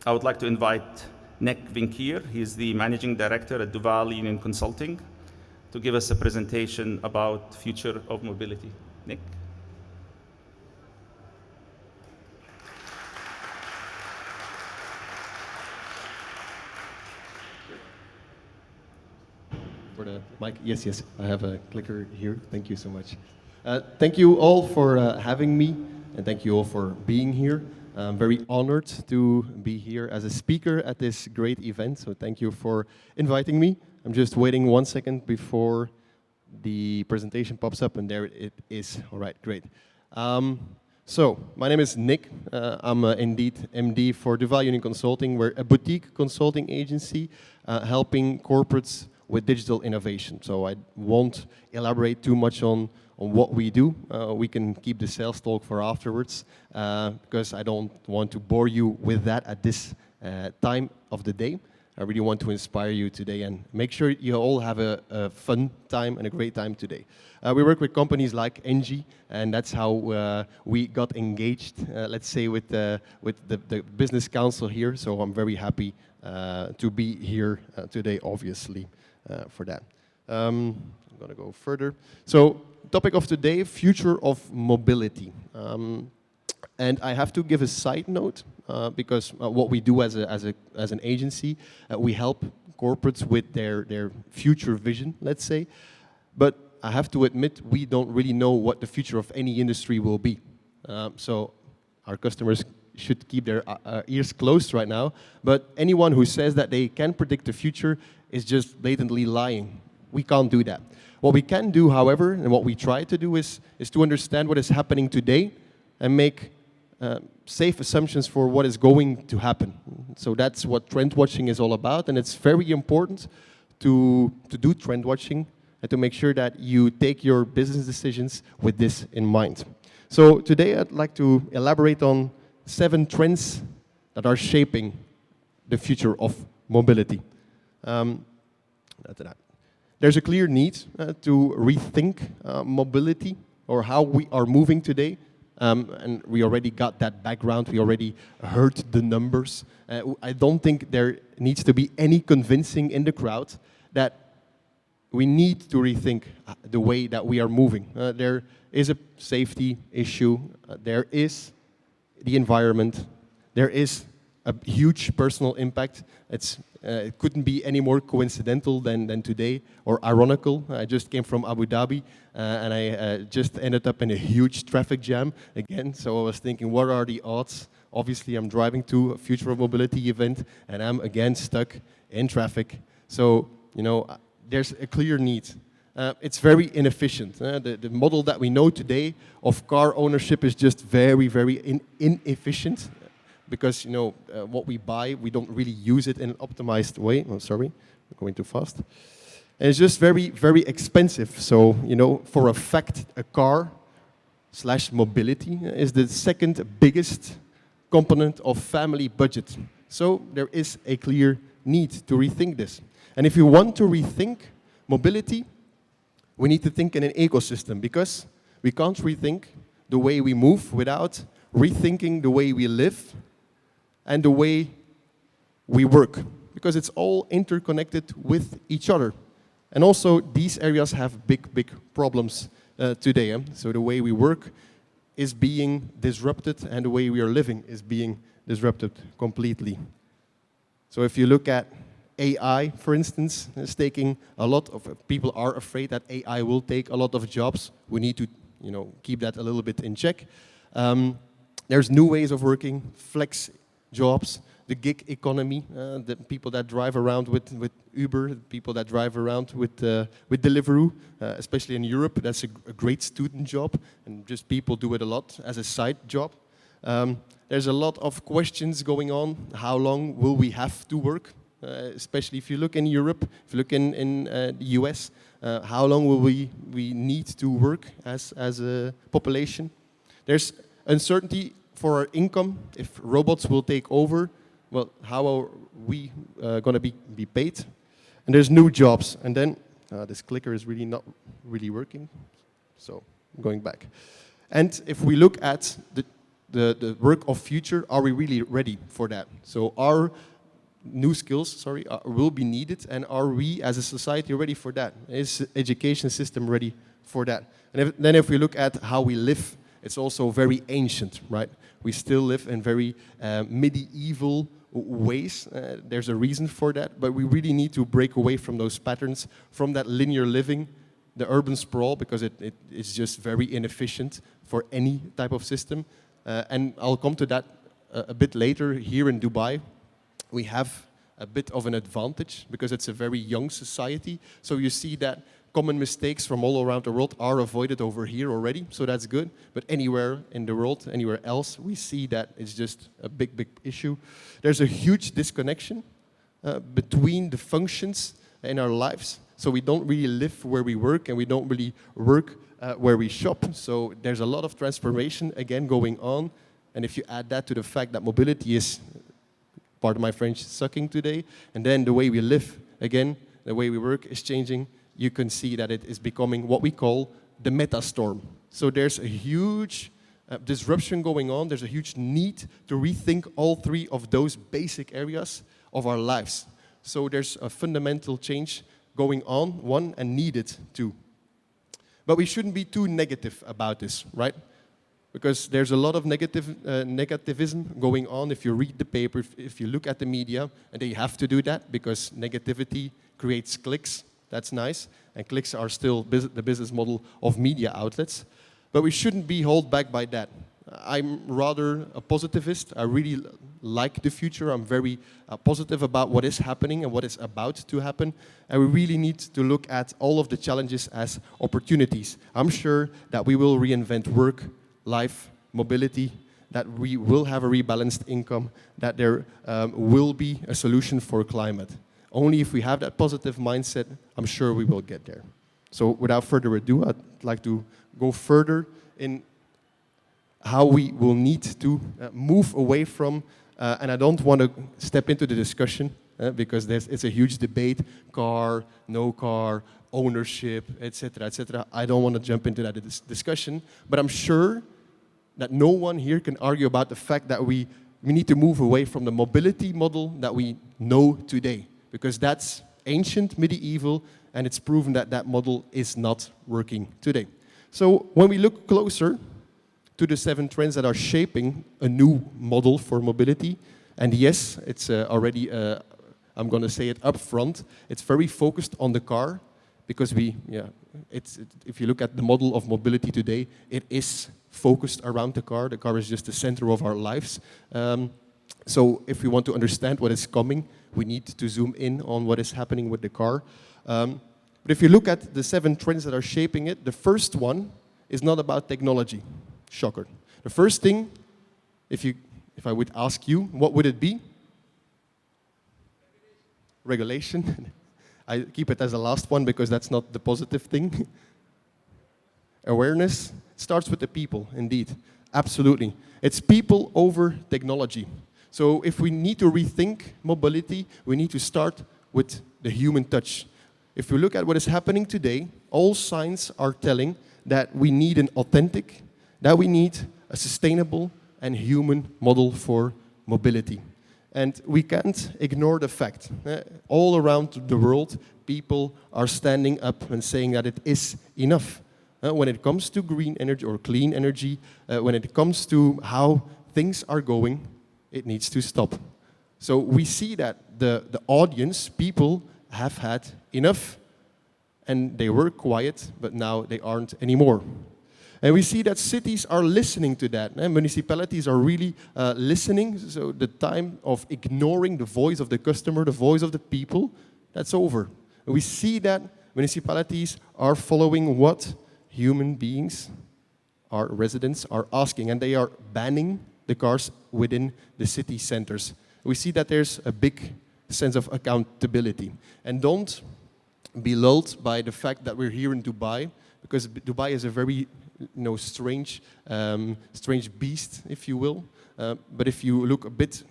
I would like to invite Nick Vinckier. He's the Managing Director at Duval Union Consulting to give us a presentation about future of mobility. Nick? For the mic, yes, I have a clicker here. Thank you so much. Thank you all for having me, and thank you all for being here. I'm very honored to be here as a speaker at this great event, so thank you for inviting me. I'm just waiting 1 second before the presentation pops up, and there it is. All right, great. So, my name is Nick. I'm indeed MD for Duval Union Consulting. We're a boutique consulting agency helping corporates with digital innovation. So I won't elaborate too much on what we do. We can keep the sales talk for afterwards because I don't want to bore you with that at this time of the day. I really want to inspire you today and make sure you all have a fun time and a great time today. We work with companies like Engie, and that's how we got engaged, let's say, with the business council here. So I'm very happy to be here today, obviously, for that. I'm going to go further. So, topic of today, future of mobility. And I have to give a side note because what we do as an agency, we help corporates with their future vision, let's say. But I have to admit, we don't really know what the future of any industry will be. So our customers should keep their ears closed right now. But anyone who says that they can predict the future is just blatantly lying. We can't do that. What we can do, however, and what we try to do is to understand what is happening today and make safe assumptions for what is going to happen. So that's what trend watching is all about, and it's very important to do trend watching and to make sure that you take your business decisions with this in mind. So today I'd like to elaborate on 7 trends that are shaping the future of mobility. There's a clear need to rethink mobility or how we are moving today. And we already got that background, we already heard the numbers. I don't think there needs to be any convincing in the crowd that we need to rethink the way that we are moving. There is a safety issue, there is the environment, there is a huge personal impact. It couldn't be any more coincidental than today, or ironical. I just came from Abu Dhabi, and I just ended up in a huge traffic jam again. So I was thinking, what are the odds? Obviously, I'm driving to a Future of Mobility event, and I'm again stuck in traffic. So, you know, there's a clear need. It's very inefficient. The model that we know today of car ownership is just very, very inefficient. Because, you know, what we buy, we don't really use it in an optimized way. Oh, sorry, I'm going too fast. And it's just very, very expensive. So, you know, for a fact, a car / mobility is the second biggest component of family budget. So there is a clear need to rethink this. And if you want to rethink mobility, we need to think in an ecosystem, because we can't rethink the way we move without rethinking the way we live and the way we work, because it's all interconnected with each other. And also, these areas have big problems today. So the way we work is being disrupted, and the way we are living is being disrupted completely. So if you look at AI, for instance, it's taking a lot of people are afraid that AI will take a lot of jobs. We need to, you know, keep that a little bit in check. There's new ways of working, flex jobs, the gig economy, the people that drive around with Uber, the people that drive around with Deliveroo, especially in Europe. That's a great student job, and just people do it a lot as a side job. There's a lot of questions going on. How long will we have to work? Especially if you look in Europe, if you look in the US, how long will we need to work as a population? There's uncertainty for our income. If robots will take over, well, how are we going to be paid? And there's new jobs. And then this clicker is really not really working, so I'm going back. And if we look at the work of future, are we really ready for that? So our new skills, will be needed, and are we as a society ready for that? Is the education system ready for that? And then if we look at how we live, it's also very ancient, right? We still live in very medieval ways. There's a reason for that, but we really need to break away from those patterns, from that linear living, the urban sprawl, because it is just very inefficient for any type of system. And I'll come to that a bit later. Here in Dubai, we have a bit of an advantage because it's a very young society. So you see that common mistakes from all around the world are avoided over here already, so that's good. But anywhere in the world, anywhere else, we see that it's just a big, big issue. There's a huge disconnection between the functions in our lives. So we don't really live where we work, and we don't really work where we shop. So there's a lot of transformation, again, going on. And if you add that to the fact that mobility is, part of my French, sucking today, and then the way we live, again, the way we work is changing, you can see that it is becoming what we call the meta storm. So there's a huge disruption going on. There's a huge need to rethink all three of those basic areas of our lives. So there's a fundamental change going on, one, and needed, two. But we shouldn't be too negative about this, right? Because there's a lot of negativism going on if you read the paper, if you look at the media, and they have to do that because negativity creates clicks. That's nice, and clicks are still the business model of media outlets. But we shouldn't be held back by that. I'm rather a positivist. I really like the future. I'm very positive about what is happening and what is about to happen. And we really need to look at all of the challenges as opportunities. I'm sure that we will reinvent work, life, mobility, that we will have a rebalanced income, that there will be a solution for climate. Only if we have that positive mindset, I'm sure we will get there. So without further ado, I'd like to go further in how we will need to move away from, and I don't want to step into the discussion because it's a huge debate, car, no car, ownership, etc., etc. I don't want to jump into that discussion, but I'm sure that no one here can argue about the fact that we need to move away from the mobility model that we know today, because that's ancient, medieval, and it's proven that that model is not working today. So when we look closer to the 7 trends that are shaping a new model for mobility, and yes, it's already, I'm going to say it up front, it's very focused on the car, because if you look at the model of mobility today, it is focused around the car. The car is just the center of our lives. So if we want to understand what is coming, we need to zoom in on what is happening with the car. But if you look at the 7 trends that are shaping it, the first one is not about technology. Shocker. The first thing, if I would ask you, what would it be? Regulation. I keep it as the last one because that's not the positive thing. Awareness starts with the people, indeed. Absolutely. It's people over technology. So if we need to rethink mobility, we need to start with the human touch. If we look at what is happening today, all signs are telling that we need an authentic, that we need a sustainable and human model for mobility. And we can't ignore the fact. All around the world, people are standing up and saying that it is enough. When it comes to green energy or clean energy, when it comes to how things are going, it needs to stop. So we see that the audience, people, have had enough, and they were quiet, but now they aren't anymore. And we see that cities are listening to that. And municipalities are really listening. So the time of ignoring the voice of the customer, the voice of the people, that's over. And we see that municipalities are following what human beings, our residents, are asking. And they are banning the cars within the city centers. We see that there's a big sense of accountability. And don't be lulled by the fact that we're here in Dubai, because Dubai is a very strange beast, if you will. But if you look a bit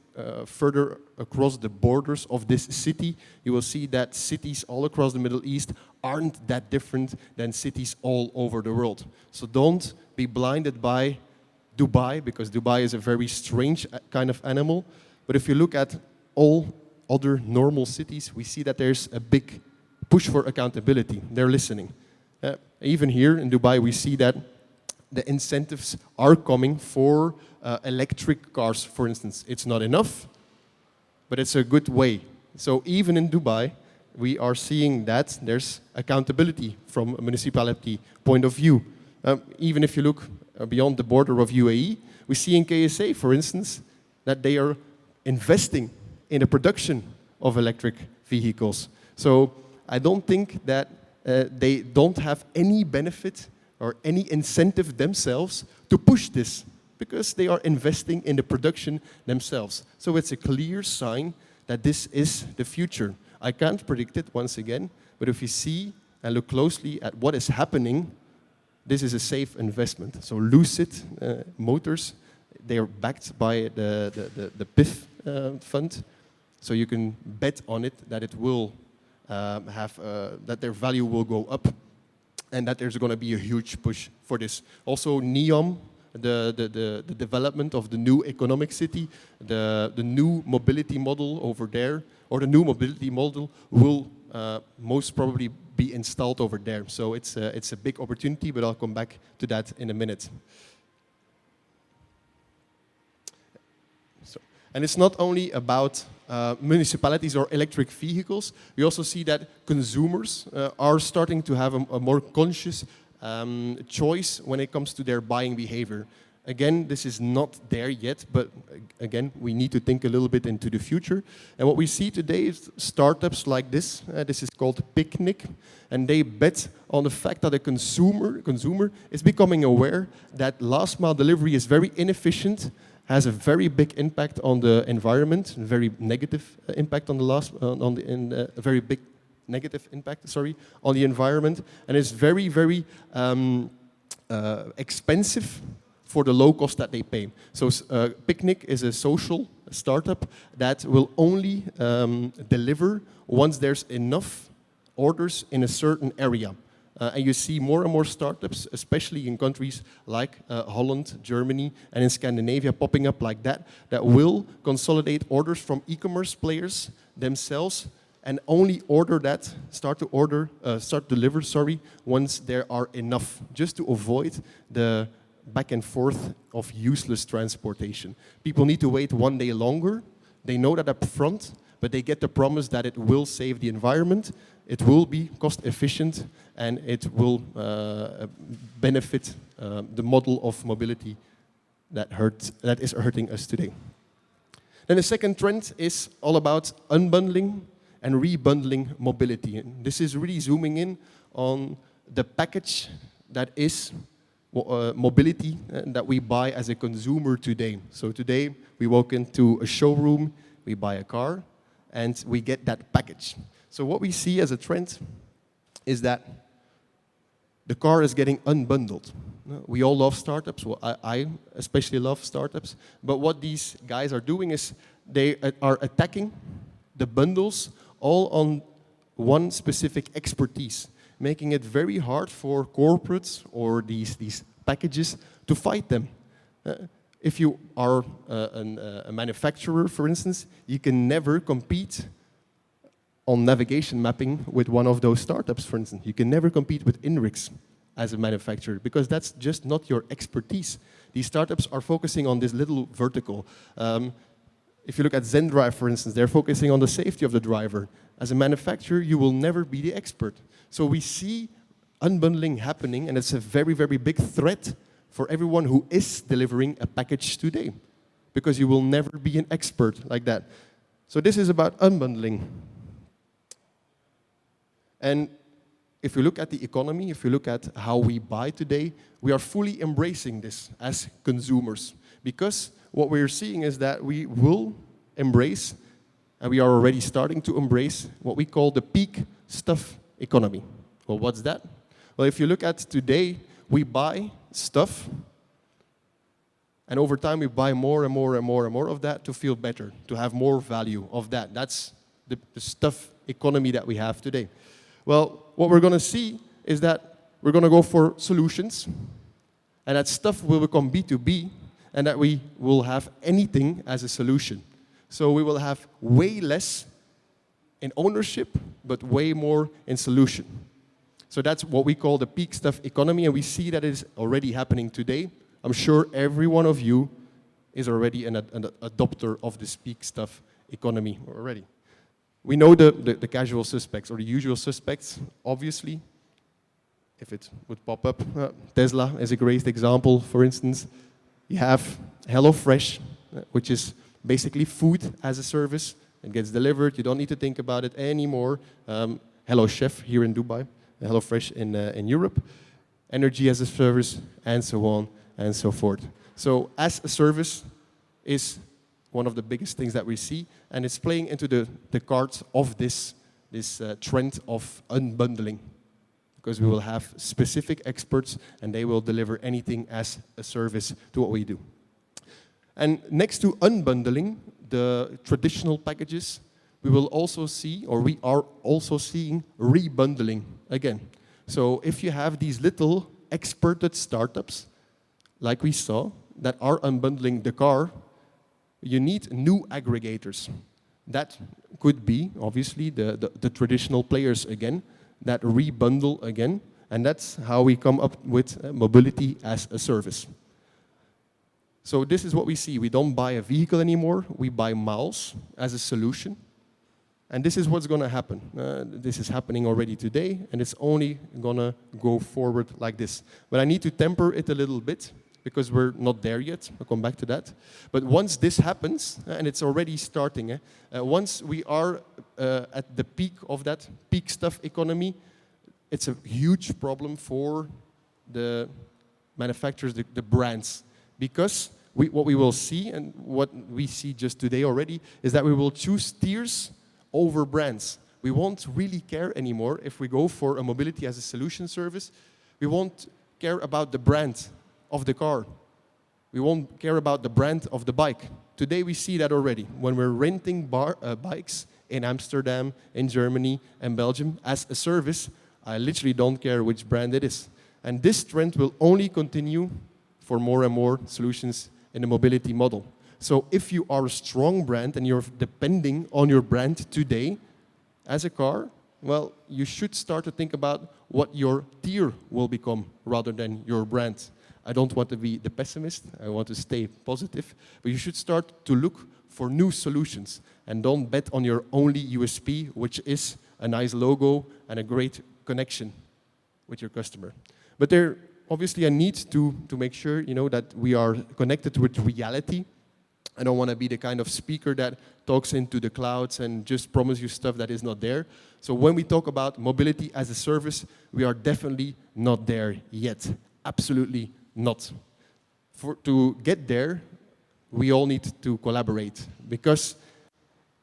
further across the borders of this city, you will see that cities all across the Middle East aren't that different than cities all over the world. So don't be blinded by Dubai, because Dubai is a very strange kind of animal. But if you look at all other normal cities, we see that there's a big push for accountability. They're listening. Even here in Dubai, we see that the incentives are coming for electric cars, for instance. It's not enough, but it's a good way. So even in Dubai, we are seeing that there's accountability from a municipality point of view. Even if you look beyond the border of UAE, we see in KSA, for instance, that they are investing in the production of electric vehicles. So I don't think that they don't have any benefit or any incentive themselves to push this, because they are investing in the production themselves. So it's a clear sign that this is the future. I can't predict it once again, but if you see and look closely at what is happening, this is a safe investment. So Lucid Motors, they are backed by the PIF fund, so you can bet on it that it will that their value will go up, and that there's going to be a huge push for this. Also, NEOM, the development of the new economic city, the new mobility model over there, or the new mobility model will most probably be installed over there. So it's a big opportunity, but I'll come back to that in a minute. And it's not only about municipalities or electric vehicles. We also see that consumers are starting to have a more conscious choice when it comes to their buying behavior. Again, this is not there yet, but again, we need to think a little bit into the future. And what we see today is startups like this. This is called Picnic, and they bet on the fact that a consumer is becoming aware that last mile delivery is very inefficient, has a very big impact on the environment, a very negative impact on the very big negative impact, sorry, on the environment, and it's very, very expensive for the low cost that they pay. So Picnic is a social startup that will only deliver once there's enough orders in a certain area. And you see more and more startups, especially in countries like Holland, Germany, and in Scandinavia popping up like that, that will consolidate orders from e-commerce players themselves and only start deliver, once there are enough, just to avoid the back and forth of useless transportation. People need to wait one day longer. They know that up front, but they get the promise that it will save the environment, it will be cost efficient, and it will benefit the model of mobility that is hurting us today. Then the second trend is all about unbundling and rebundling mobility. And this is really zooming in on the package that is mobility that we buy as a consumer today. So today we walk into a showroom, we buy a car, and we get that package. So what we see as a trend is that the car is getting unbundled. We all love startups. Well, I especially love startups. But what these guys are doing is they are attacking the bundles all on one specific expertise, making it very hard for corporates or these packages to fight them. If you are a manufacturer, for instance, you can never compete on navigation mapping with one of those startups, for instance. You can never compete with Inrix as a manufacturer, because that's just not your expertise. These startups are focusing on this little vertical. If you look at ZenDrive, for instance, they're focusing on the safety of the driver. As a manufacturer, you will never be the expert. So we see unbundling happening, and it's a very, very big threat for everyone who is delivering a package today, because you will never be an expert like that. So this is about unbundling. And if you look at the economy, if you look at how we buy today, we are fully embracing this as consumers, because what we're seeing is that we will embrace, and we are already starting to embrace, what we call the peak stuff economy. Well, what's that? Well, if you look at today, we buy stuff, and over time we buy more and more and more and more of that to feel better, to have more value of that. That's the stuff economy that we have today. Well, what we're going to see is that we're going to go for solutions, and that stuff will become B2B, and that we will have anything as a solution. So we will have way less in ownership, but way more in solution. So that's what we call the peak stuff economy, and we see that is already happening today. I'm sure every one of you is already an adopter of this peak stuff economy already. We know the casual suspects, or the usual suspects, obviously. If it would pop up, Tesla is a great example, for instance. You have HelloFresh, which is basically food as a service. It gets delivered, you don't need to think about it anymore. Hello Chef here in Dubai, HelloFresh in Europe. Energy as a service, and so on and so forth. So as a service is one of the biggest things that we see, and it's playing into the cards of this trend of unbundling. Because we will have specific experts, and they will deliver anything as a service to what we do. And next to unbundling, the traditional packages, we will also see, or we are also seeing, rebundling again. So if you have these little experted startups, like we saw, that are unbundling the car, you need new aggregators. That could be, obviously, the traditional players again, that rebundle again, and that's how we come up with mobility as a service. So this is what we see. We don't buy a vehicle anymore, we buy miles as a solution. And this is what's going to happen. This is happening already today, and it's only going to go forward like this. But I need to temper it a little bit, because we're not there yet. I'll come back to that. But once this happens, and it's already starting, once we are at the peak of that peak stuff economy, it's a huge problem for the manufacturers, the brands. Because what we will see, and what we see just today already, is that we will choose tiers over brands. We won't really care anymore if we go for a mobility as a solution service. We won't care about the brand of the car. We won't care about the brand of the bike. Today we see that already. When we're renting bikes in Amsterdam, in Germany, and Belgium as a service, I literally don't care which brand it is. And this trend will only continue for more and more solutions in the mobility model. So if you are a strong brand and you're depending on your brand today as a car, well, you should start to think about what your tier will become rather than your brand. I don't want to be the pessimist, I want to stay positive, but you should start to look for new solutions and don't bet on your only USP, which is a nice logo and a great connection with your customer. But there, obviously, I need to make sure, that we are connected with reality. I don't want to be the kind of speaker that talks into the clouds and just promise you stuff that is not there. So when we talk about mobility as a service, we are definitely not there yet. Absolutely not. To get there, we all need to collaborate, because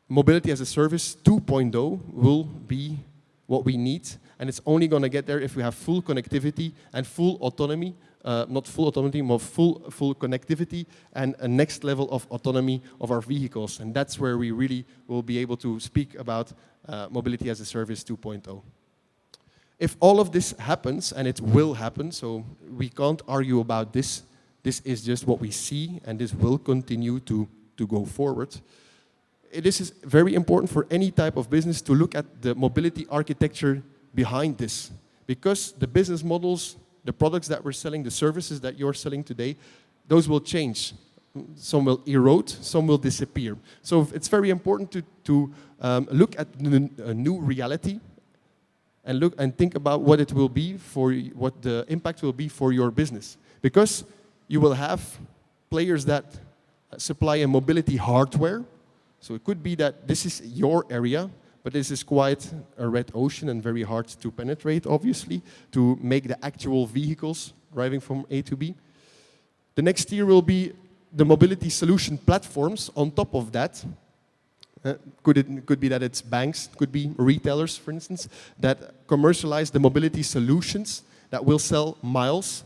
mobility as a service 2.0 will be what we need, and it's only going to get there if we have full connectivity and full autonomy, not full autonomy, but full connectivity and a next level of autonomy of our vehicles. And that's where we really will be able to speak about mobility as a service 2.0. If all of this happens, and it will happen, so we can't argue about this, this is just what we see, and this will continue to go forward. This is very important for any type of business to look at the mobility architecture behind this, because the business models, the products that we're selling, the services that you're selling today, those will change. Some will erode, some will disappear. So it's very important to look at a new reality, and look and think about what it will be what the impact will be for your business. Because you will have players that supply a mobility hardware. So it could be that this is your area, but this is quite a red ocean and very hard to penetrate, obviously, to make the actual vehicles driving from A to B. The next tier will be the mobility solution platforms on top of that. Could be that it's banks, could be retailers, for instance, that commercialize the mobility solutions that will sell miles.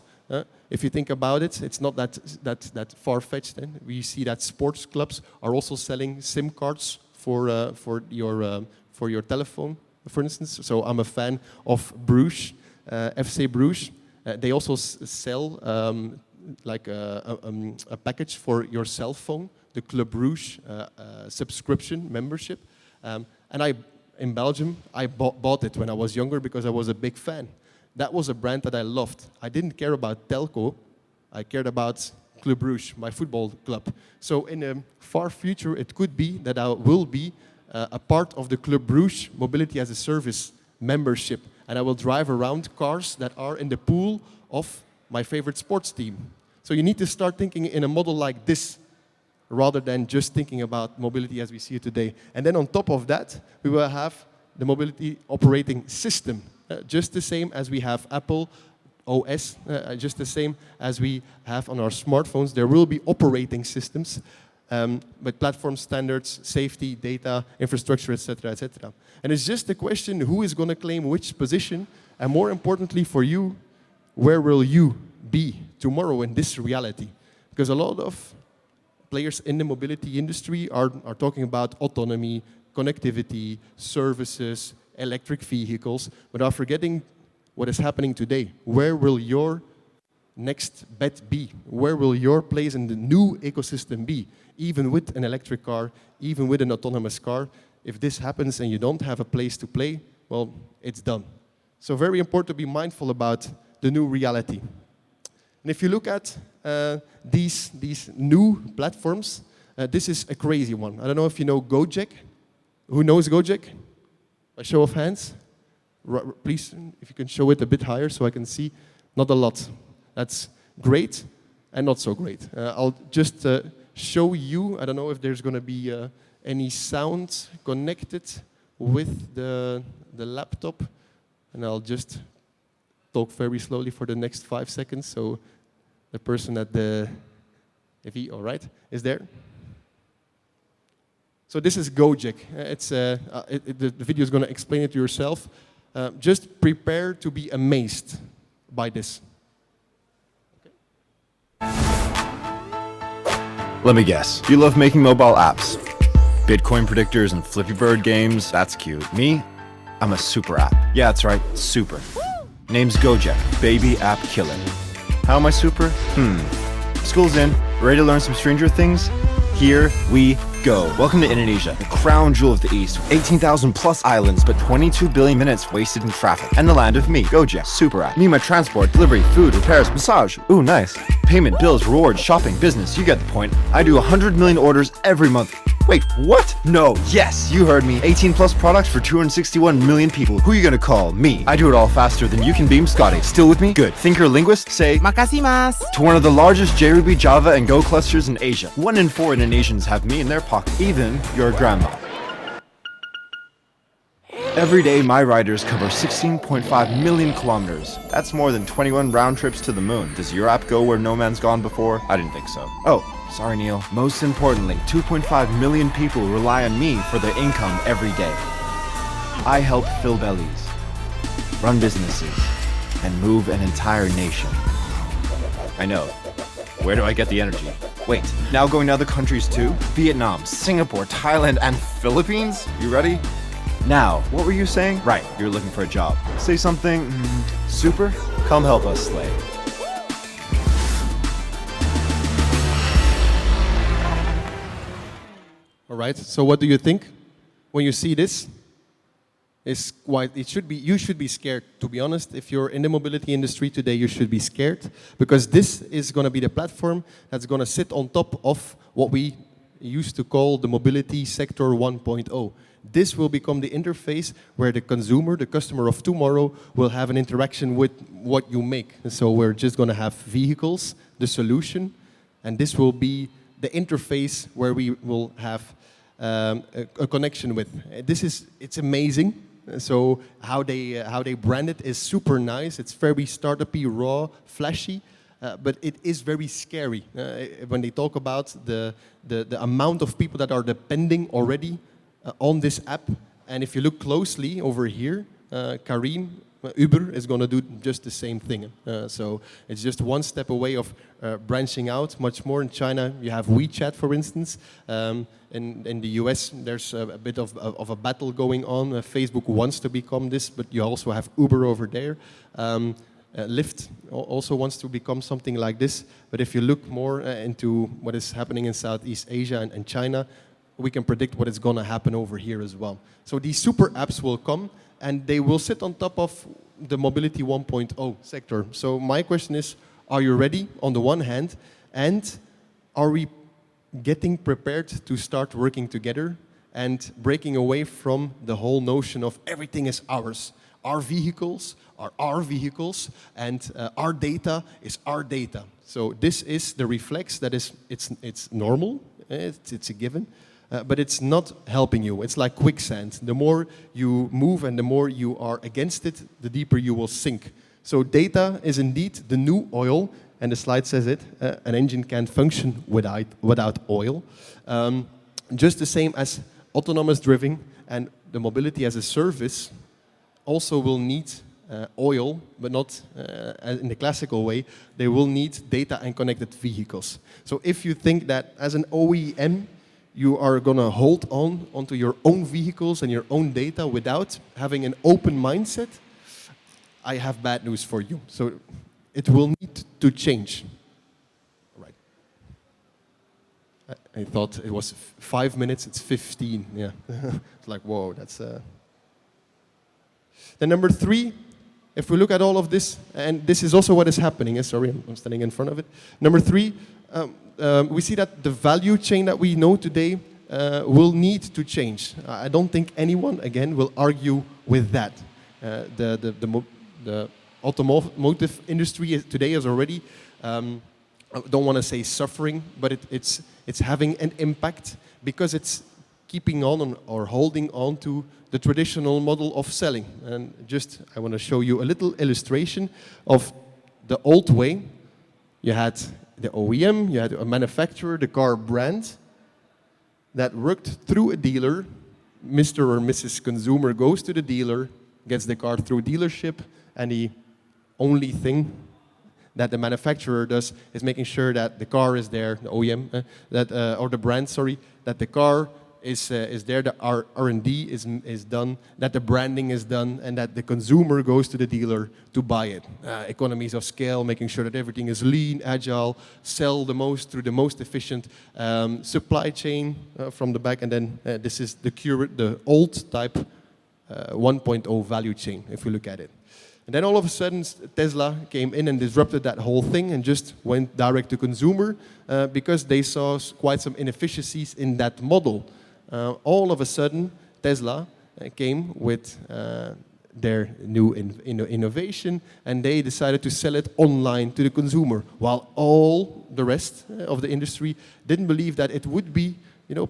If you think about it, it's not that far-fetched. We see that sports clubs are also selling SIM cards for your telephone, for instance. So I'm a fan of Bruges, FC Bruges. They also sell like a package for your cell phone, the Club Rouge subscription membership. And in Belgium, I bought it when I was younger because I was a big fan. That was a brand that I loved. I didn't care about telco. I cared about Club Rouge, my football club. So in a far future, it could be that I will be a part of the Club Rouge Mobility as a Service membership. And I will drive around cars that are in the pool of my favorite sports team. So you need to start thinking in a model like this, rather than just thinking about mobility as we see it today. And then on top of that, we will have the mobility operating system, just the same as we have Apple OS, just the same as we have on our smartphones. There will be operating systems with platform standards, safety, data, infrastructure, etc., etc. And it's just a question who is going to claim which position, and more importantly for you, where will you be tomorrow in this reality? Because a lot of players in the mobility industry are talking about autonomy, connectivity, services, electric vehicles, but are forgetting what is happening today. Where will your next bet be? Where will your place in the new ecosystem be? Even with an electric car, even with an autonomous car, if this happens and you don't have a place to play, well, it's done. So very important to be mindful about the new reality. And if you look at these new platforms, this is a crazy one. I don't know if you know Gojek. Who knows Gojek? A show of hands. Please, if you can show it a bit higher so I can see. Not a lot. That's great and not so great. I'll just show you. I don't know if there's going to be any sound connected with the laptop. And I'll just talk very slowly for the next 5 seconds. So the person at the all right, is there? So this is Gojek. The video is going to explain it to yourself. Just prepare to be amazed by this. Let me guess. You love making mobile apps. Bitcoin predictors and Flippy Bird games. That's cute. Me? I'm a super app. Yeah, that's right. Super. Name's Gojek. Baby app killer. How am I super? School's in. Ready to learn some Stranger Things? Here we go. Welcome to Indonesia, the crown jewel of the East. 18,000 plus islands, but 22 billion minutes wasted in traffic. And the land of me, Gojek, super app. Me, my transport, delivery, food, repairs, massage. Ooh, nice. Payment, bills, rewards, shopping, business. You get the point. I do 100 million orders every month. Wait, what? No, yes, you heard me. 18 plus products for 261 million people. Who are you gonna call? Me. I do it all faster than you can beam Scotty. Still with me? Good. Thinker linguist? Say Makasih mas to one of the largest JRuby, Java, and Go clusters in Asia. 1 in 4 Indonesians have me in their pocket. Even your grandma. Every day, my riders cover 16.5 million kilometers. That's more than 21 round trips to the moon. Does your app go where no man's gone before? I didn't think so. Oh, sorry, Neil. Most importantly, 2.5 million people rely on me for their income every day. I help fill bellies, run businesses, and move an entire nation. I know. Where do I get the energy? Wait, now going to other countries too? Vietnam, Singapore, Thailand, and Philippines? You ready? Now, what were you saying? Right, you're looking for a job. Say something super? Come help us, Slay. All right, so what do you think when you see this? You should be scared, to be honest. If you're in the mobility industry today, you should be scared, because this is going to be the platform that's going to sit on top of what we used to call the mobility sector 1.0. This will become the interface where the consumer, the customer of tomorrow, will have an interaction with what you make. And so we're just going to have vehicles, the solution, and this will be the interface where we will have a connection with. It's amazing. So how they brand it is super nice. It's very startup-y, raw, flashy, but it is very scary when they talk about the amount of people that are depending already on this app. And if you look closely over here, Karim, Uber is going to do just the same thing. So it's just one step away of branching out much more. In China, you have WeChat, for instance. In the US, there's a bit of a battle going on. Facebook wants to become this, but you also have Uber over there. Lyft also wants to become something like this. But if you look more into what is happening in Southeast Asia and China, we can predict what is going to happen over here as well. So these super apps will come, and they will sit on top of the Mobility 1.0 sector. So my question is, are you ready on the one hand, and are we getting prepared to start working together and breaking away from the whole notion of everything is ours? Our vehicles are our vehicles, and our data is our data. So this is the reflex that is, it's normal, it's a given, but it's not helping you. It's like quicksand. The more you move and the more you are against it, the deeper you will sink. So data is indeed the new oil, and the slide says it, an engine can't function without oil. Just the same as autonomous driving and the mobility as a service also will need oil, but not in the classical way. They will need data and connected vehicles. So if you think that as an OEM, you are going to hold onto your own vehicles and your own data without having an open mindset, I have bad news for you. So it will need to change. Right. I thought it was 5 minutes, it's 15. Yeah. It's like, whoa, that's... Then number 3, if we look at all of this, and this is also what is happening. Sorry, I'm standing in front of it. Number 3, we see that the value chain that we know today will need to change. I don't think anyone, again, will argue with that. The automotive industry today is already, I don't want to say suffering, but it's having an impact because it's keeping on or holding on to the traditional model of selling. And just, I want to show you a little illustration of the old way. You had the OEM, you had a manufacturer, the car brand, that worked through a dealer. Mr. or Mrs. Consumer goes to the dealer, gets the car through dealership, and the only thing that the manufacturer does is making sure that the car is there, the OEM, or the brand, sorry, that the car is there, the R&D is done, that the branding is done, and that the consumer goes to the dealer to buy it. Economies of scale, making sure that everything is lean, agile, sell the most through the most efficient supply chain from the back, and then this is the old type 1.0 value chain, if we look at it. And then all of a sudden, Tesla came in and disrupted that whole thing and just went direct to consumer because they saw quite some inefficiencies in that model. All of a sudden, Tesla came with their new innovation, and they decided to sell it online to the consumer, while all the rest of the industry didn't believe that it would be,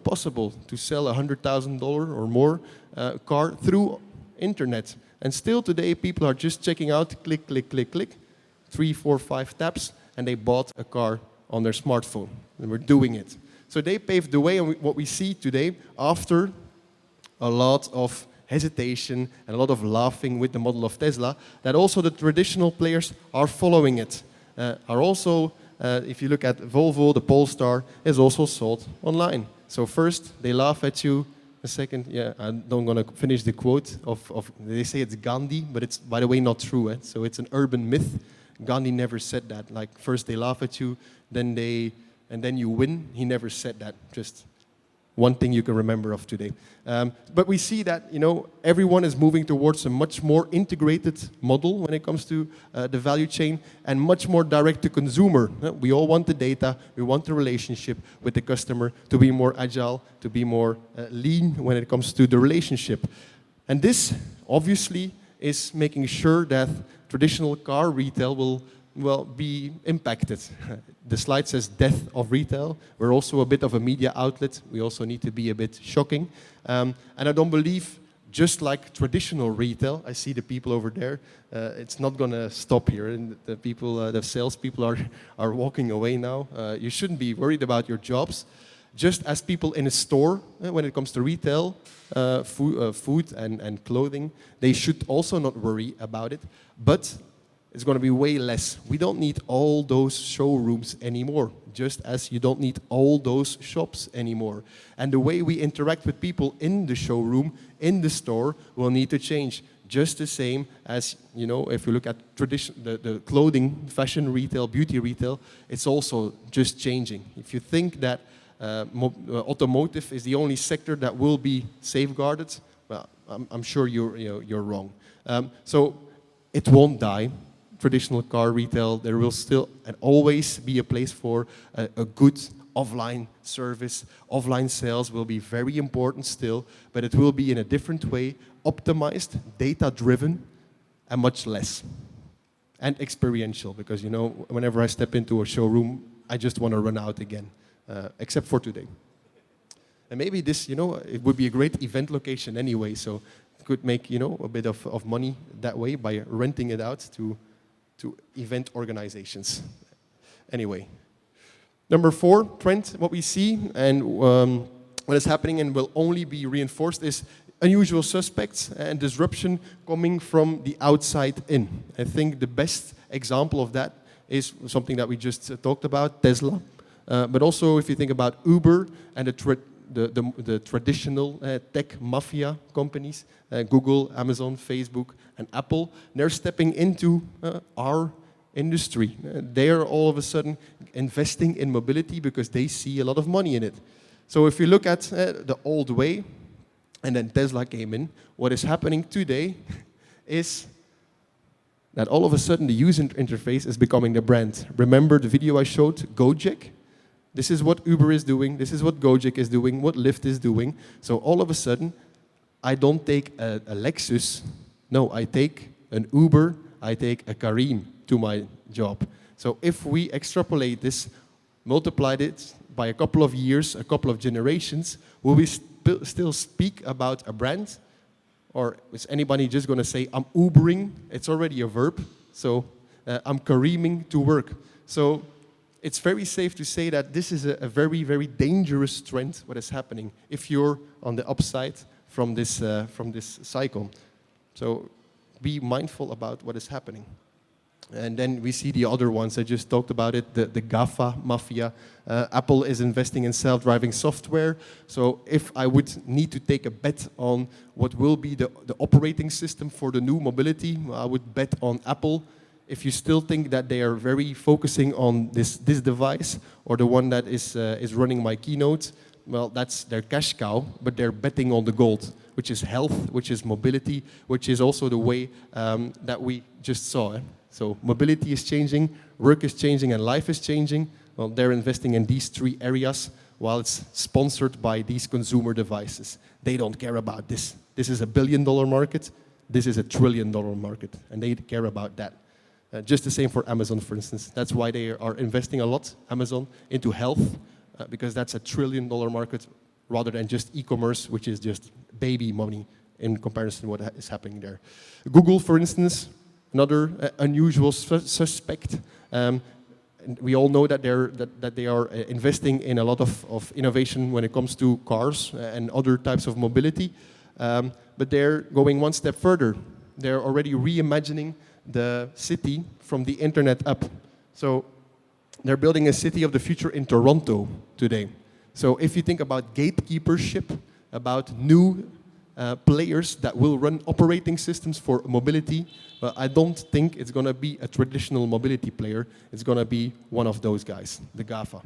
possible to sell a $100,000 or more car through internet. And still today, people are just checking out, click, click, click, click, 3, 4, 5 taps, and they bought a car on their smartphone. And we're doing it. So they paved the way, and what we see today, after a lot of hesitation and a lot of laughing with the model of Tesla, that also the traditional players are following it. Are also, if you look at Volvo, the Polestar is also sold online. So first, they laugh at you. A second, yeah, I'm not going to finish the quote of, they say it's Gandhi, but it's, by the way, not true. So it's an urban myth. Gandhi never said that. Like, first they laugh at you, and then you win. He never said that. Just one thing you can remember of today. But we see that, everyone is moving towards a much more integrated model when it comes to the value chain, and much more direct to consumer. We all want the data, we want the relationship with the customer to be more agile, to be more lean when it comes to the relationship. And this, obviously, is making sure that traditional car retail will be impacted. The slide says death of retail. We're also a bit of a media outlet. We also need to be a bit shocking. And I don't believe, just like traditional retail, I see the people over there, it's not going to stop here. And the people, the salespeople are walking away now. You shouldn't be worried about your jobs. Just as people in a store, when it comes to retail, food and clothing, they should also not worry about it. But it's going to be way less. We don't need all those showrooms anymore, just as you don't need all those shops anymore. And the way we interact with people in the showroom, in the store, will need to change. just the same as, you know, if you look at the clothing, fashion retail, beauty retail, it's also just changing. If you think that automotive is the only sector that will be safeguarded, well, I'm sure you're wrong. So it won't die. Traditional car retail, there will still and always be a place for a good offline service. Offline sales will be very important still, but it will be in a different way, optimized, data-driven, and much less. And experiential, because, you know, whenever I step into a showroom, I just want to run out again, except for today. And maybe this, you know, it would be a great event location anyway, so could make, you know, a bit of money that way by renting it out to event organizations. Anyway. Number 4 trend, what we see and what is happening and will only be reinforced is unusual suspects and disruption coming from the outside in. I think the best example of that is something that we just talked about, Tesla. But also if you think about Uber and the traditional tech mafia companies, Google, Amazon, Facebook, and Apple, they're stepping into our industry. They are all of a sudden investing in mobility because they see a lot of money in it. So if you look at the old way, and then Tesla came in, what is happening today is that all of a sudden the user interface is becoming the brand. Remember the video I showed, Gojek? This is what Uber is doing, this is what Gojek is doing, what Lyft is doing. So all of a sudden, I don't take a Lexus, no, I take an Uber, I take a Kareem to my job. So if we extrapolate this, multiplied it by a couple of years, a couple of generations, will we still speak about a brand? Or is anybody just going to say, I'm Ubering? It's already a verb. So I'm Kareeming to work. So it's very safe to say that this is a very, very dangerous trend, what is happening, if you're on the upside from this cycle. So be mindful about what is happening. And then we see the other ones. I just talked about it, the GAFA mafia. Apple is investing in self-driving software. So if I would need to take a bet on what will be the operating system for the new mobility, I would bet on Apple. If you still think that they are very focusing on this device or the one that is running my Keynote, well, that's their cash cow, but they're betting on the gold, which is health, which is mobility, which is also the way that we just saw. So mobility is changing, work is changing, and life is changing. Well, they're investing in these 3 areas while it's sponsored by these consumer devices. They don't care about this. This is a $1 billion market. This is a $1 trillion market, and they care about that. Just the same for Amazon, for instance. That's why they are investing a lot, Amazon, into health, because that's a $1 trillion market rather than just e-commerce, which is just baby money in comparison to what is happening there. Google, for instance, another unusual suspect. We all know that they are investing in a lot of innovation when it comes to cars and other types of mobility. But they're going one step further. They're already reimagining the city from the internet up. So they're building a city of the future in Toronto today. So if you think about gatekeepership, about new players that will run operating systems for mobility, well, I don't think it's going to be a traditional mobility player. It's going to be one of those guys, the GAFA.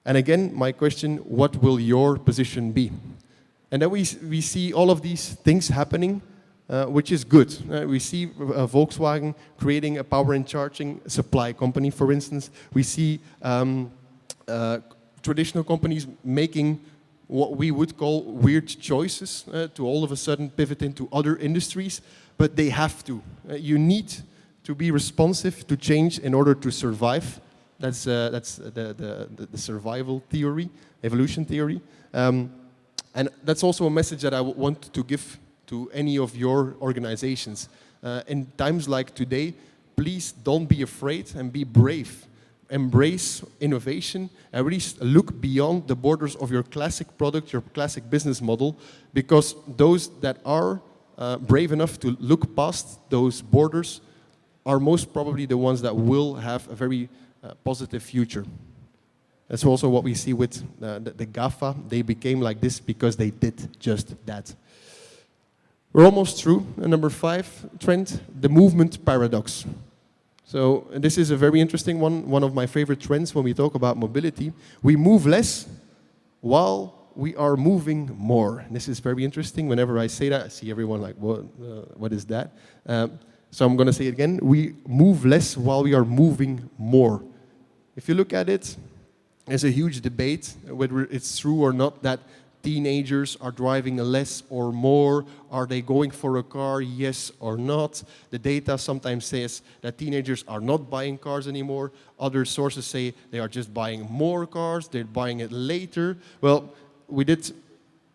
And again, my question, what will your position be? And then we see all of these things happening, which is good. We see Volkswagen creating a power and charging supply company, for instance. We see traditional companies making what we would call weird choices to all of a sudden pivot into other industries, but they have to. You need to be responsive to change in order to survive. That's the survival theory, evolution theory. And that's also a message that I want to give to any of your organizations. In times like today, please don't be afraid and be brave. Embrace innovation and really look beyond the borders of your classic product, your classic business model, because those that are brave enough to look past those borders are most probably the ones that will have a very positive future. That's also what we see with the GAFA. They became like this because they did just that. We're almost through. Number 5 trend, the movement paradox. So this is a very interesting one of my favorite trends when we talk about mobility. We move less while we are moving more. And this is very interesting. Whenever I say that, I see everyone like, what is that? So I'm going to say it again. We move less while we are moving more. If you look at it, there's a huge debate whether it's true or not that teenagers are driving less or more. Are they going for a car, yes or not? The data sometimes says that teenagers are not buying cars anymore. Other sources say they are just buying more cars, they're buying it later. Well, we did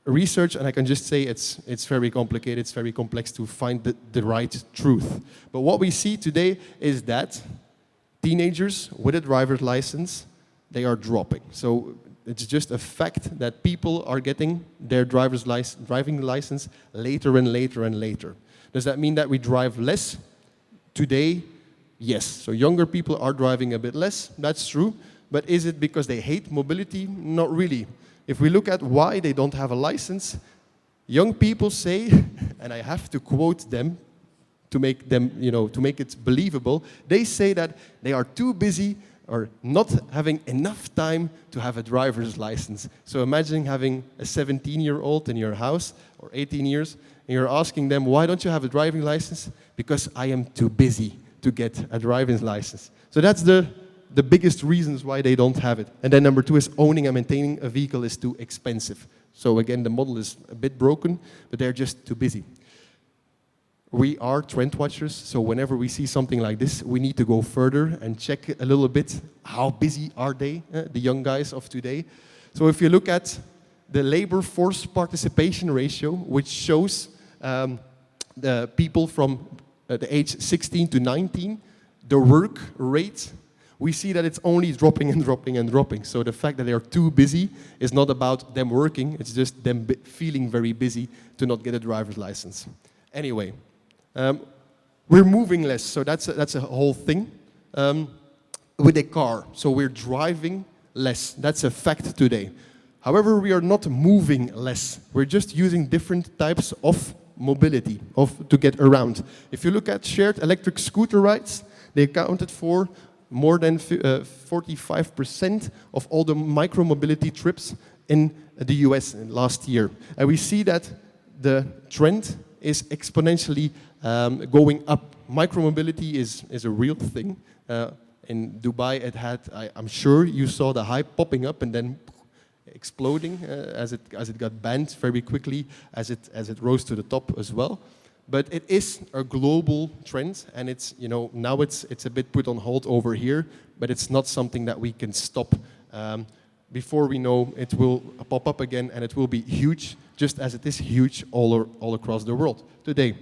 research, and I can just say it's very complicated, it's very complex to find the right truth. But what we see today is that teenagers with a driver's license, they are dropping. So it's just a fact that people are getting their driving license later and later and later. Does that mean that we drive less? Today, yes. So younger people are driving a bit less, that's true. But is it because they hate mobility? Not really. If we look at why they don't have a license, young people say, and I have to quote them to make them, to make it believable, they say that they are too busy or not having enough time to have a driver's license. So imagine having a 17-year-old in your house, or 18 years, and you're asking them, why don't you have a driving license? Because I am too busy to get a driving license. So that's the biggest reasons why they don't have it. And then number 2 is owning and maintaining a vehicle is too expensive. So again, the model is a bit broken, but they're just too busy. We are trend watchers, so whenever we see something like this, we need to go further and check a little bit how busy are they, the young guys of today. So if you look at the labor force participation ratio, which shows the people from the age 16 to 19, the work rate, we see that it's only dropping and dropping and dropping. So the fact that they are too busy is not about them working, it's just them feeling very busy to not get a driver's license. Anyway. We're moving less, so that's a whole thing. With a car, so we're driving less. That's a fact today. However, we are not moving less. We're just using different types of mobility to get around. If you look at shared electric scooter rides, they accounted for more than 45% of all the micromobility trips in the US last year. And we see that the trend is exponentially going up. Micromobility is a real thing. In Dubai, it had, I'm sure you saw the hype popping up and then exploding as it got banned very quickly, as it rose to the top as well. But it is a global trend, and it's now it's a bit put on hold over here, but it's not something that we can stop. Before we know, it will pop up again, and it will be huge, just as it is huge all across the world today.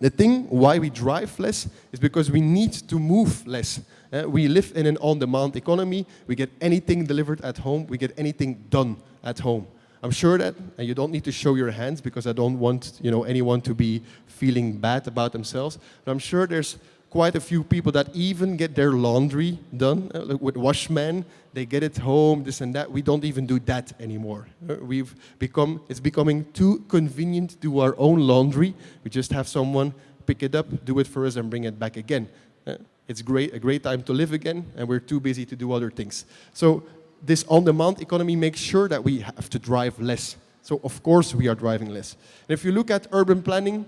The thing why we drive less is because we need to move less. We live in an on-demand economy. We get anything delivered at home. We get anything done at home. I'm sure that, and you don't need to show your hands because I don't want anyone to be feeling bad about themselves, but I'm sure there's quite a few people that even get their laundry done with washman. They get it home, this and that. We don't even do that anymore. It's becoming too convenient to do our own laundry. We just have someone pick it up, do it for us, and bring it back again. It's a great time to live again, and we're too busy to do other things. So this on-demand economy makes sure that we have to drive less. So of course we are driving less. And if you look at urban planning,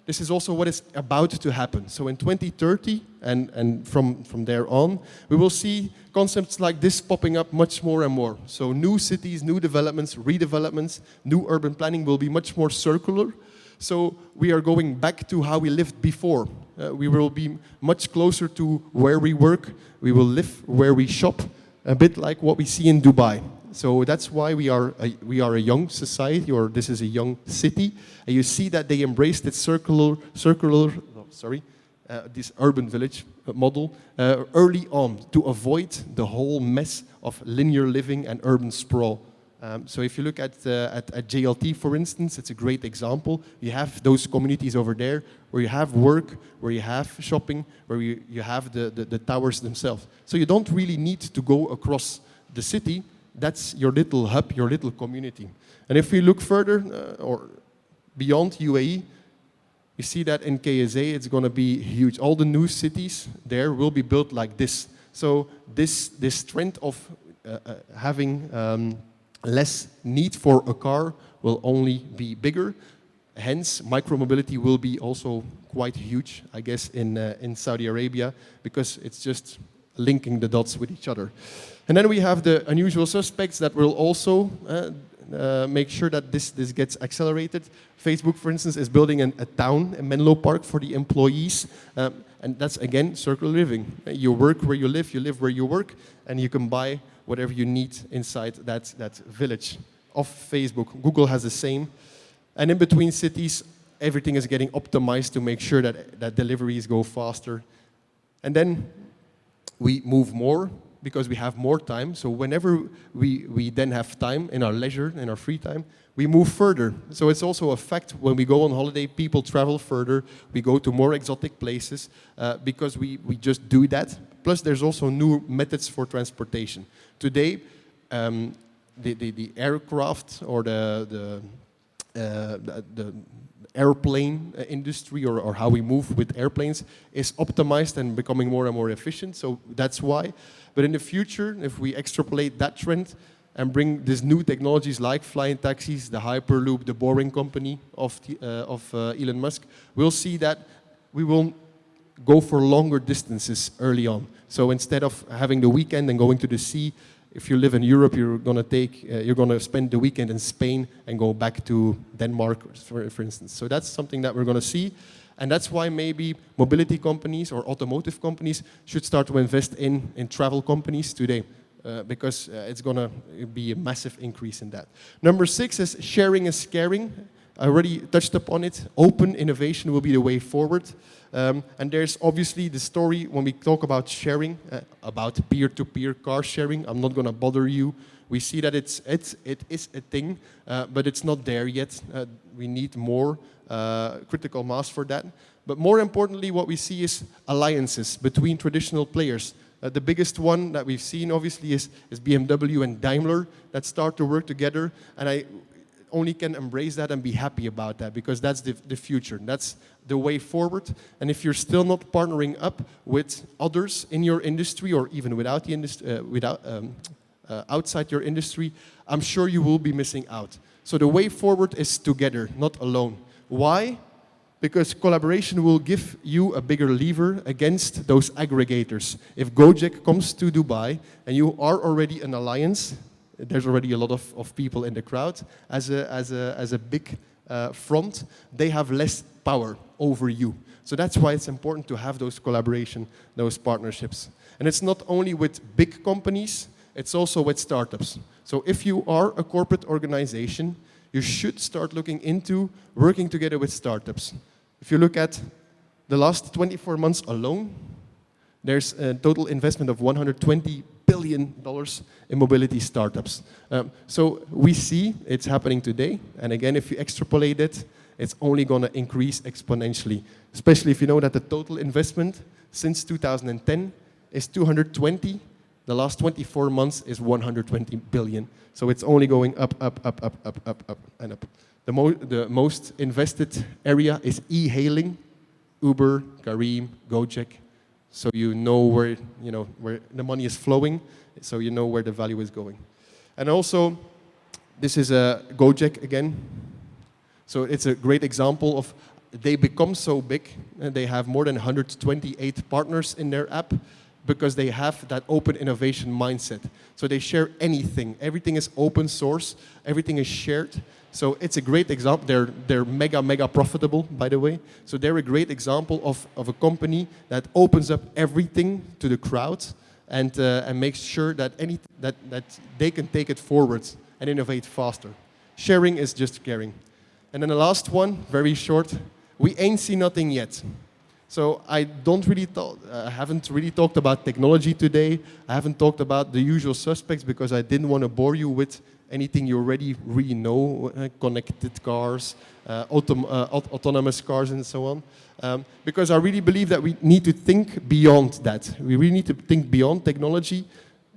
this is also what is about to happen. So in 2030 and from there on, we will see concepts like this popping up much more and more. So new cities, new developments, redevelopments, new urban planning will be much more circular. So we are going back to how we lived before. We will be much closer to where we work. We will live where we shop, a bit like what we see in Dubai. So that's why we are a young society, or this is a young city. And you see that they embraced this this urban village model early on to avoid the whole mess of linear living and urban sprawl. So if you look at JLT, for instance, it's a great example. You have those communities over there where you have work, where you have shopping, where you have the towers themselves. So you don't really need to go across the city. That's your little hub, your little community. And if we look further or beyond UAE, You see that in KSA, it's going to be huge. All the new cities there will be built like this. So this trend of having less need for a car will only be bigger. Hence, micromobility will be also quite huge, I guess, in Saudi Arabia, because it's just linking the dots with each other. And then we have the unusual suspects that will also make sure that this gets accelerated. Facebook, for instance, is building a town, a Menlo Park for the employees. And that's, again, circular living. You work where you live where you work, and you can buy whatever you need inside that village of Facebook. Google has the same. And in between cities, everything is getting optimized to make sure that deliveries go faster. And then we move more because we have more time. So whenever we then have time in our leisure, in our free time, we move further. So it's also a fact when we go on holiday, people travel further. We go to more exotic places because we just do that. Plus, there's also new methods for transportation. Today, the aircraft or the airplane industry or how we move with airplanes is optimized and becoming more and more efficient, so that's why. But in the future, if we extrapolate that trend and bring these new technologies like flying taxis, the Hyperloop, the Boring Company of Elon Musk, we'll see that we will go for longer distances early on. So instead of having the weekend and going to the sea, if you live in Europe, you're going to spend the weekend in Spain and go back to Denmark, for instance. So that's something that we're going to see. And that's why maybe mobility companies or automotive companies should start to invest in travel companies today, because it's going to be a massive increase in that. Number 6 is sharing is caring. I already touched upon it. Open innovation will be the way forward. And there's obviously the story when we talk about sharing, about peer-to-peer car sharing. I'm not going to bother you. We see that it is a thing, but it's not there yet. We need more critical mass for that. But more importantly, what we see is alliances between traditional players. The biggest one that we've seen, obviously, is BMW and Daimler that start to work together. And I only can embrace that and be happy about that, because that's the future. That's the way forward. And if you're still not partnering up with others in your industry, or even without the industry, outside your industry, I'm sure you will be missing out. So the way forward is together, not alone. Why? Because collaboration will give you a bigger lever against those aggregators. If Gojek comes to Dubai and you are already an alliance, there's already a lot of people in the crowd as a big front, they have less power over you. So that's why it's important to have those collaboration, those partnerships. And it's not only with big companies, it's also with startups. So if you are a corporate organization, you should start looking into working together with startups. If you look at the last 24 months alone, there's a total investment of $120 billion in mobility startups. So we see it's happening today. And again, if you extrapolate it, it's only going to increase exponentially, especially if you know that the total investment since 2010 is 220. The last 24 months is 120 billion. So it's only going up, and up. The most invested area is e-hailing, Uber, Careem, Gojek. So you know where the money is flowing, so you know where the value is going. And also, this is a Gojek again. So it's a great example of they become so big, and they have more than 128 partners in their app, because they have that open innovation mindset. So they share anything. Everything is open source. Everything is shared. So it's a great example. They're mega profitable, by the way. So they're a great example of a company that opens up everything to the crowd and makes sure that that they can take it forward and innovate faster. Sharing is just caring. And then the last one, very short. We ain't seen nothing yet. So I haven't really talked about technology today. I haven't talked about the usual suspects because I didn't want to bore you with anything you already really know, connected cars, autonomous cars, and so on. Because I really believe that we need to think beyond that. We really need to think beyond technology,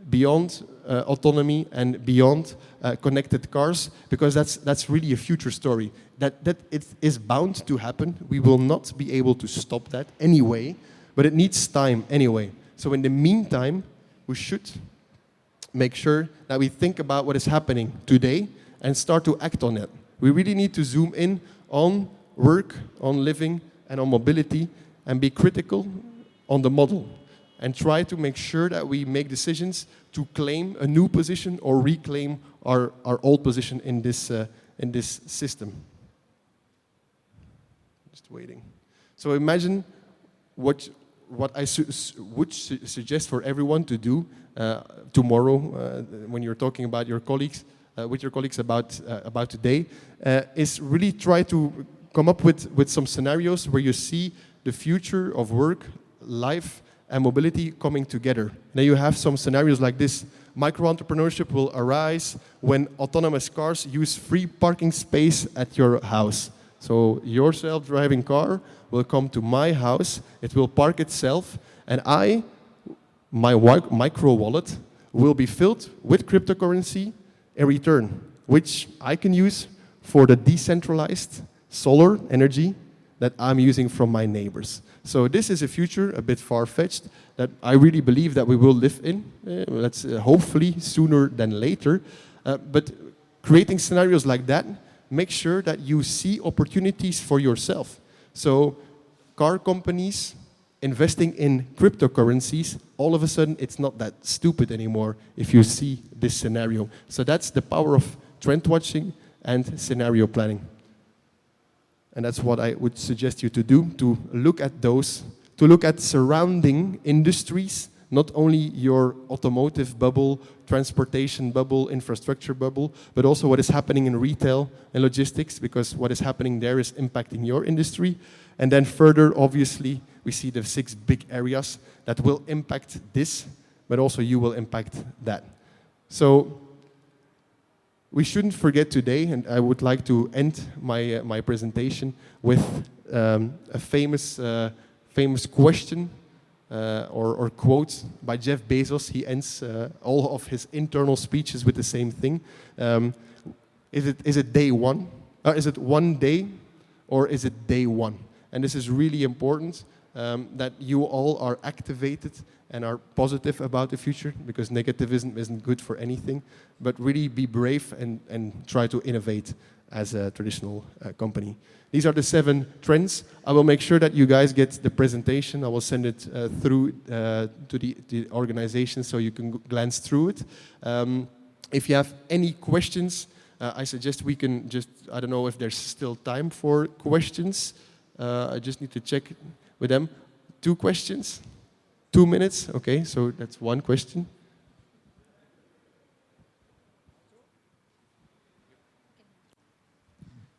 beyond autonomy, and beyond connected cars, because that's really a future story. that it is bound to happen. We will not be able to stop that anyway, but it needs time anyway. So in the meantime, we should make sure that we think about what is happening today and start to act on it. We really need to zoom in on work, on living, and on mobility, and be critical on the model, and try to make sure that we make decisions to claim a new position or reclaim our old position in this system. Just waiting. So imagine what I would suggest for everyone to do tomorrow when you're talking about your colleagues, with your colleagues about today, is really try to come up with some scenarios where you see the future of work, life, and mobility coming together. Then you have some scenarios like this. Micro-entrepreneurship will arise when autonomous cars use free parking space at your house. So your self-driving car will come to my house, it will park itself, and my micro wallet will be filled with cryptocurrency in return, which I can use for the decentralized solar energy that I'm using from my neighbors. So this is a future a bit far-fetched that I really believe that we will live in, hopefully sooner than later. But creating scenarios like that, make sure that you see opportunities for yourself. So car companies investing in cryptocurrencies, all of a sudden it's not that stupid anymore if you see this scenario. So that's the power of trend watching and scenario planning. And that's what I would suggest you to do, to look at those, to look at surrounding industries, not only your automotive bubble, transportation bubble, infrastructure bubble, but also what is happening in retail and logistics, because what is happening there is impacting your industry. And then further, obviously, we see the 6 big areas that will impact this, but also you will impact that. So we shouldn't forget today, and I would like to end my presentation with a famous question or quote by Jeff Bezos. He ends all of his internal speeches with the same thing. Is it day one? Is it one day, or is it day one? And this is really important that you all are activated and are positive about the future, because negativism isn't good for anything, but really be brave and try to innovate as a traditional company. These are the 7 trends. I will make sure that you guys get the presentation. I will send it through to the organization so you can glance through it. If you have any questions, I suggest we can just, I don't know if there's still time for questions. I just need to check with them. 2 questions? 2 minutes? Okay, so that's 1 question.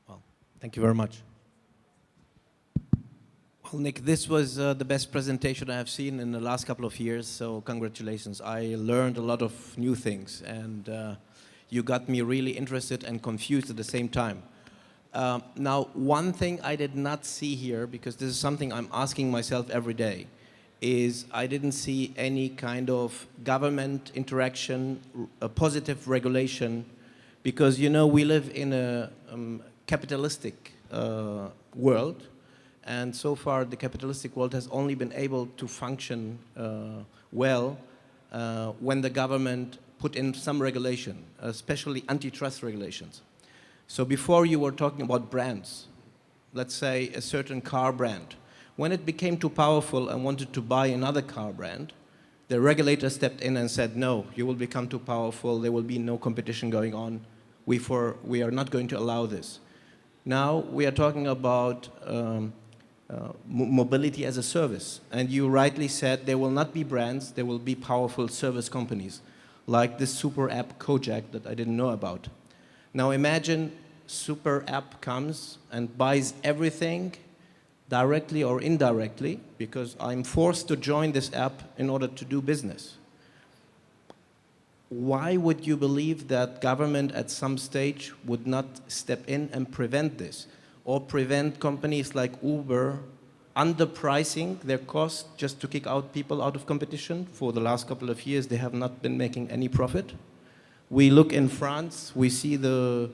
Well, thank you very much. Well, Nick, this was the best presentation I have seen in the last couple of years, so congratulations. I learned a lot of new things, and you got me really interested and confused at the same time. Now, one thing I did not see here, because this is something I'm asking myself every day, is I didn't see any kind of government interaction, a positive regulation, because, you know, we live in a capitalistic world, and so far the capitalistic world has only been able to function well when the government put in some regulation, especially antitrust regulations. So before you were talking about brands, let's say a certain car brand. When it became too powerful and wanted to buy another car brand, the regulator stepped in and said, no, you will become too powerful, there will be no competition going on, we are not going to allow this. Now we are talking about mobility as a service, and you rightly said there will not be brands, there will be powerful service companies, like this super app Kojak that I didn't know about. Now imagine super app comes and buys everything directly or indirectly, because I'm forced to join this app in order to do business. Why would you believe that government at some stage would not step in and prevent this, or prevent companies like Uber underpricing their cost just to kick out people out of competition? For the last couple of years, they have not been making any profit. We look in France, we see the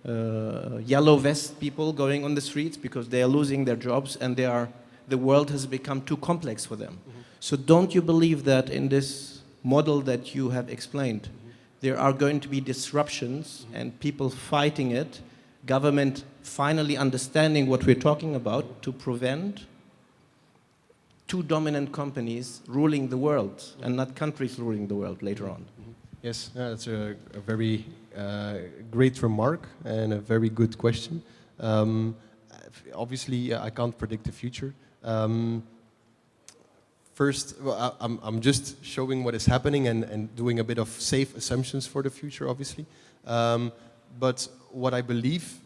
yellow vest people going on the streets because they are losing their jobs and the world has become too complex for them. So don't you believe that in this model that you have explained, there are going to be disruptions and people fighting it, government finally understanding what we're talking about to prevent two dominant companies ruling the world and not countries ruling the world later on? Yes, that's a very great remark and a very good question. Obviously, I can't predict the future. First, well, I'm just showing what is happening and doing a bit of safe assumptions for the future, obviously. But what I believe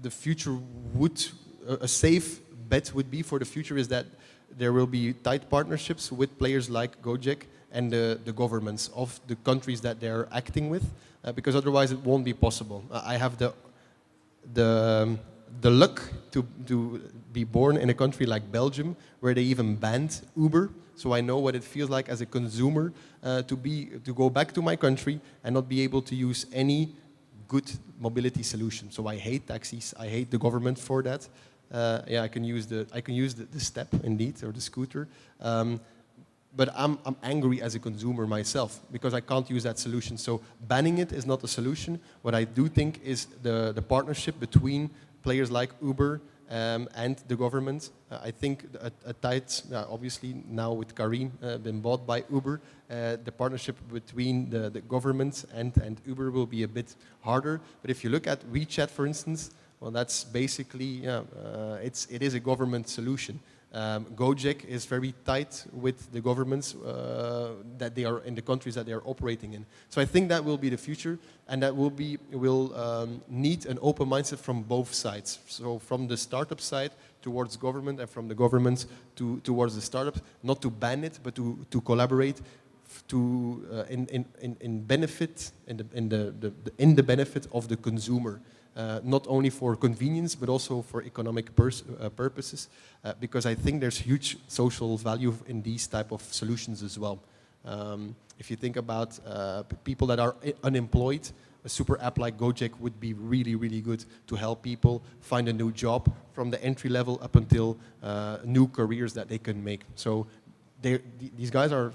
the future a safe bet would be for the future is that there will be tight partnerships with players like Gojek and the governments of the countries that they're acting with, because otherwise it won't be possible. I have the luck to be born in a country like Belgium, where they even banned Uber. So I know what it feels like as a consumer to go back to my country and not be able to use any good mobility solution. So I hate taxis. I hate the government for that. Yeah, I can use the step indeed, or the scooter. But I'm angry as a consumer myself because I can't use that solution. So banning it is not a solution. What I do think is the partnership between players like Uber and the government. I think a tight, obviously now with Karim been bought by Uber, the partnership between the government and Uber will be a bit harder. But if you look at WeChat, for instance, well, that's basically, it is a government solution. Gojek is very tight with the governments that they are in the countries that they are operating in. So I think that will be the future, and that will need an open mindset from both sides. So from the startup side towards government, and from the government towards the startups, not to ban it, but to collaborate in benefit in the benefit of the consumer. Not only for convenience, but also for economic purposes, because I think there's huge social value in these type of solutions as well. If you think about people that are unemployed, a super app like Gojek would be really, really good to help people find a new job from the entry level up until new careers that they can make. So these guys are,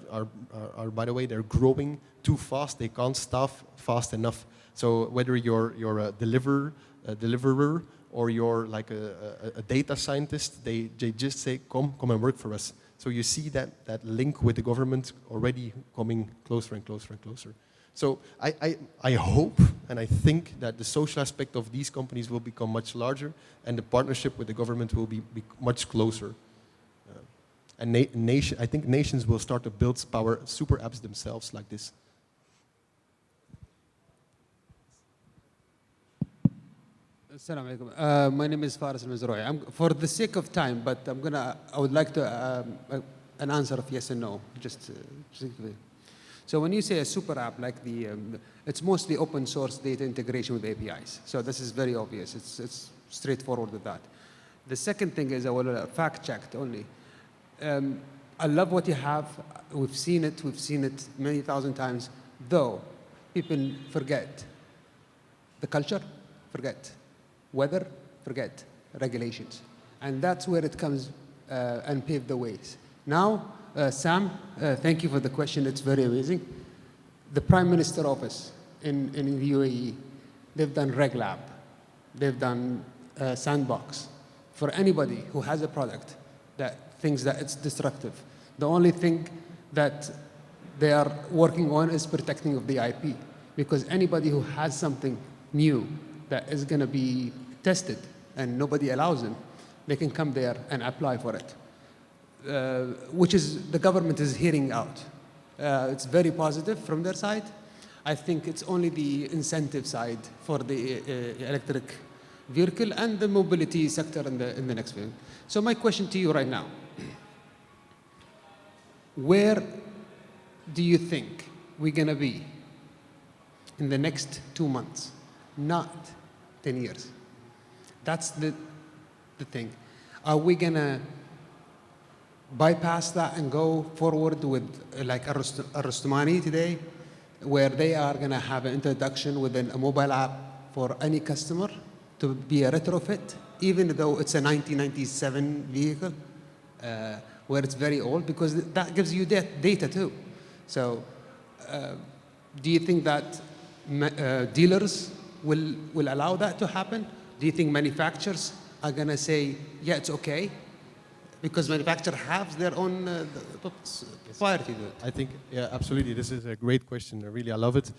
by the way, they're growing too fast. They can't staff fast enough. So whether you're a deliverer or you're like a data scientist, they just say, come and work for us. So you see that link with the government already coming closer and closer and closer. So I hope and I think that the social aspect of these companies will become much larger and the partnership with the government will be much closer. And I think nations will start to build super apps themselves like this. Assalamu alaikum. My name is Faris Al-Mazroui. For the sake of time, but I would like to an answer of yes and no, just so when you say a super app like it's mostly open source data integration with APIs. So this is very obvious. It's straightforward with that. The second thing is I will fact checked only. I love what you have. We've seen it many thousand times. Though people forget the culture, forget. Weather, forget, regulations. And that's where it comes and pave the ways. Now, Sam, thank you for the question. It's very amazing. The Prime Minister office in the UAE, they've done RegLab. They've done Sandbox. For anybody who has a product that thinks that it's disruptive, the only thing that they are working on is protecting of the IP. Because anybody who has something new that is going to be tested and nobody allows them, they can come there and apply for it, which is the government is hearing out. It's very positive from their side. I think it's only the incentive side for the electric vehicle and the mobility sector in the next film. So my question to you right now, where do you think we're going to be in the next 2 months? Not 10 years. That's the thing. Are we going to bypass that and go forward with like Rustamani today, where they are going to have an introduction within a mobile app for any customer? to be a retrofit, even though it's a 1997 vehicle, where it's very old, because that gives you data too. So, do you think that dealers will allow that to happen? Do you think manufacturers are going to say, yeah, it's okay? Because manufacturers have their own priority to it. I think, yeah, absolutely. This is a great question. I love it.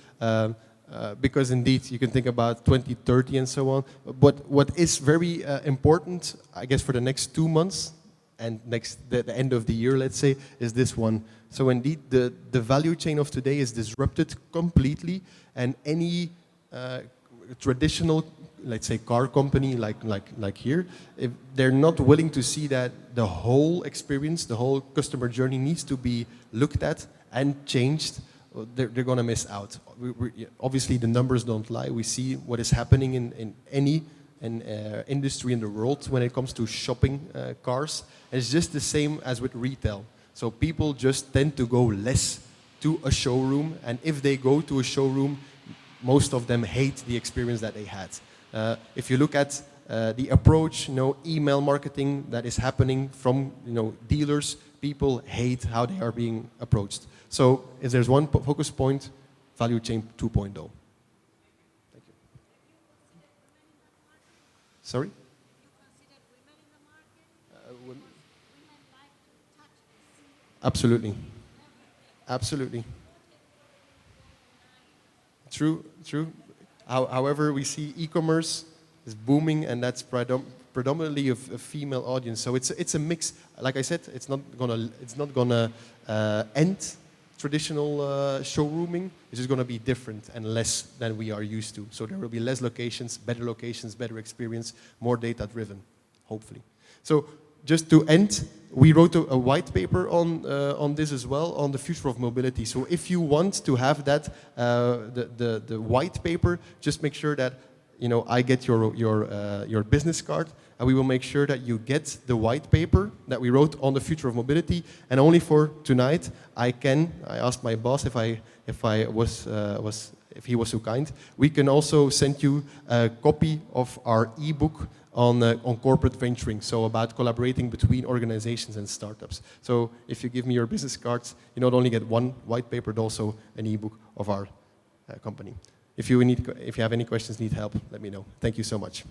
Because indeed, you can think about 2030 and so on. But what is very important, I guess, for the next 2 months and the end of the year, let's say, is this one. So indeed, the value chain of today is disrupted completely, and any traditional, let's say, car company like here, if they're not willing to see that the whole experience, the whole customer journey needs to be looked at and changed, they're going to miss out. Obviously, the numbers don't lie. We see what is happening in any industry in the world when it comes to shopping cars. And it's just the same as with retail. So people just tend to go less to a showroom, and if they go to a showroom, most of them hate the experience that they had. If you look at the approach, email marketing that is happening from dealers, people hate how they are being approached. So if there's one focus point, value chain 2.0. Thank you. Sorry? Absolutely. Absolutely. True. However, we see e-commerce is booming, and that's predominantly a female audience. So it's a mix. Like I said, it's not gonna end traditional showrooming. It's just gonna be different and less than we are used to. So there will be less locations, better experience, more data-driven, hopefully. So just to end, we wrote a white paper on this as well, on the future of mobility. So if you want to have that, the white paper, just make sure that I get your business card, and we will make sure that you get the white paper that we wrote on the future of mobility. And only for tonight, I asked my boss if he was so kind, we can also send you a copy of our ebook on corporate venturing, so about collaborating between organizations and startups. So if you give me your business cards, you not only get one white paper, but also an ebook of our company. If you have any questions, need help, let me know. Thank you so much.